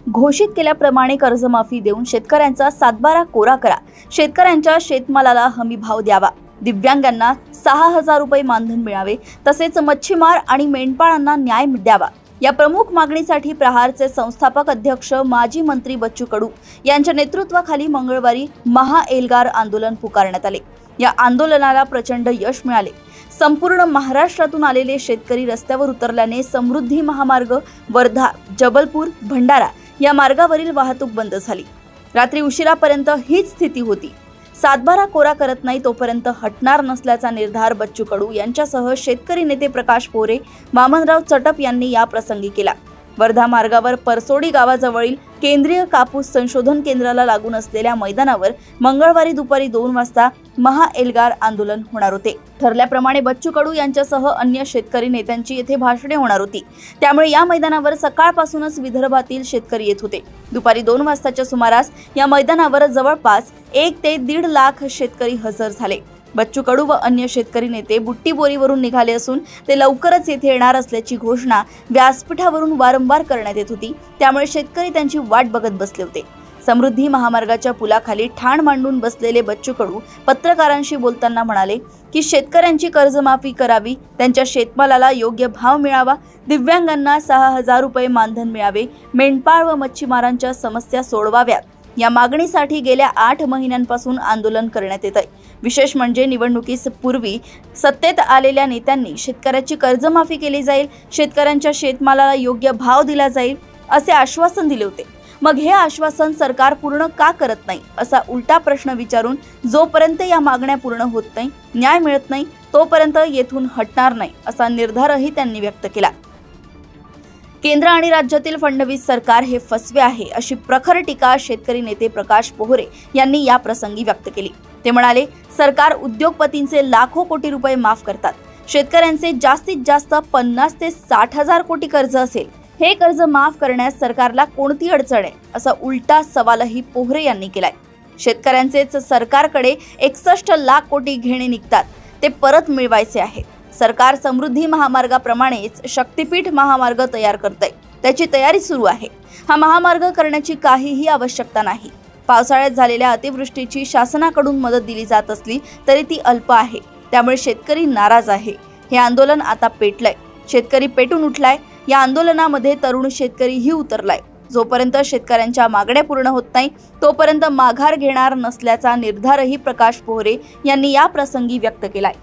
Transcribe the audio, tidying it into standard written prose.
घोषित केल्याप्रमाणे कर्जमाफी देऊन शेतकऱ्यांचा सातबारा कोरा करा, शेतकऱ्यांच्या शेतमालाला हमी भाव द्यावा, दिव्यांगांना 6,000 रुपये मानधन मिळावे, तसेच मच्छीमार आणि मेंढपाळांना न्याय द्यावा या प्रमुख मागणीसाठी प्रहारचे संस्थापक अध्यक्ष माजी मंत्री बच्चू कडू यांच्या नेतृत्वाखाली मंगळवारी महाएल्गार आंदोलन पुकारण्यात आले। या आंदोलनाला प्रचंड यश मिळाले। संपूर्ण महाराष्ट्रातून आलेले शेतकरी रस्त्यावर उतरल्याने समृद्धी महामार्ग वर्धा, जबलपूर, भंडारा या मार्गावरील वाहतूक बंद झाली। रात्री उशिरापर्यंत हीच स्थिती होती। सातबारा कोरा करत नाही तोपर्यंत हटणार नसल्याचा निर्धार बच्चू कडू यांच्यासह शेतकरी नेते प्रकाश पोरे, वामनराव चटप यांनी या प्रसंगी केला। वर्धा मार्गावर परसोडी गावाजवळील केंद्रीय कापूस संशोधन केंद्राला लागून असलेल्या मैदानावर मंगळवारी दुपारी 2 वाजता महाएल्गार आंदोलन होणार होते। ठरल्याप्रमाणे बच्चू कडू यांच्यासह अन्य शेतकरी नेत्यांची येथे भाषणे होणार होती। त्यामुळे या मैदानावर सकाळपासूनच विदर्भातील शेतकरी येत होते। दुपारी 2 वाजताच्या सुमारास या मैदानावर जवळपास 1 ते 1.5 लाख शेतकरी हजर झाले। बच्चू कडू व अन्य शेतकरी नेते बुट्टीबोरीवरून निघाले असून ते लवकरच येथे येणार असल्याची घोषणा व्यासपीठावरून वारंवार करण्यात येत होती। त्यामुळे शेतकरी त्यांची वाट बघत बसले होते। समृद्धी महामार्गाच्या पुलाखाली ठाण मांडून बसलेले बच्चू कडू पत्रकारांशी बोलताना म्हणाले की शेतकऱ्यांची कर्जमाफी करावी, त्यांच्या शेतमालाला योग्य भाव मिळावा, दिव्यांगांना 6,000 रुपये मानधन मिळावे, मेंढपाळ व मच्छीमारांच्या समस्या सोडवाव्यात या मागणीसाठी गेल्या 8 महिन्यांपासून आंदोलन करण्यात येत आहे। विशेष म्हणजे निवडणुकीस पूर्वी सत्तेत आलेल्या नेत्यांनी शेतकऱ्याची कर्जमाफी केली जाईल, शेतकऱ्यांच्या शेतमालाला योग्य भाव दिला जाईल असे आश्वासन दिले होते। मग हे आश्वासन सरकार पूर्ण का करत नाही असा उलटा प्रश्न विचारून जोपर्यंत या मागण्या पूर्ण होत नाही, न्याय मिळत नाही, तोपर्यंत येथून हटणार नाही असा निर्धारही त्यांनी व्यक्त केला। केंद्र आणि राज्यातील फडणवीस सरकार हे फसवे आहे अशी प्रखर टीका शेतकरी नेते प्रकाश पोहरे यांनी या प्रसंगी व्यक्त केली। ते म्हणाले, सरकार उद्योगपतींचे लाखो कोटी रुपये माफ करतात, शेतकऱ्यांचे जास्तीत जास्त 50 ते 60,000 कोटी कर्ज असेल, हे कर्ज माफ करण्यास सरकारला कोणती अडचण आहे असा उलटा सवालही पोहरे यांनी केलाय। शेतकऱ्यांचेच सरकारकडे 61 लाख कोटी घेणे निघतात, ते परत मिळवायचे आहे। सरकार समृद्धी महामार्गाप्रमाणेच शक्तीपीठ महामार्ग तयार करतंय, त्याची तयारी सुरू आहे। हा महामार्ग करण्याची काहीही आवश्यकता नाही। पावसाळ्यात झालेल्या अतिवृष्टीची शासनाकडून मदत दिली जात असली तरी ती अल्प आहे, त्यामुळे शेतकरी नाराज आहे। हे आंदोलन आता पेटलंय, शेतकरी पेटून उठलाय। या आंदोलनामध्ये तरुण शेतकरीही उतरलाय। जोपर्यंत शेतकऱ्यांच्या मागण्या पूर्ण होत नाही तोपर्यंत माघार घेणार नसल्याचा निर्धारही प्रकाश पोहरे यांनी या प्रसंगी व्यक्त केलाय।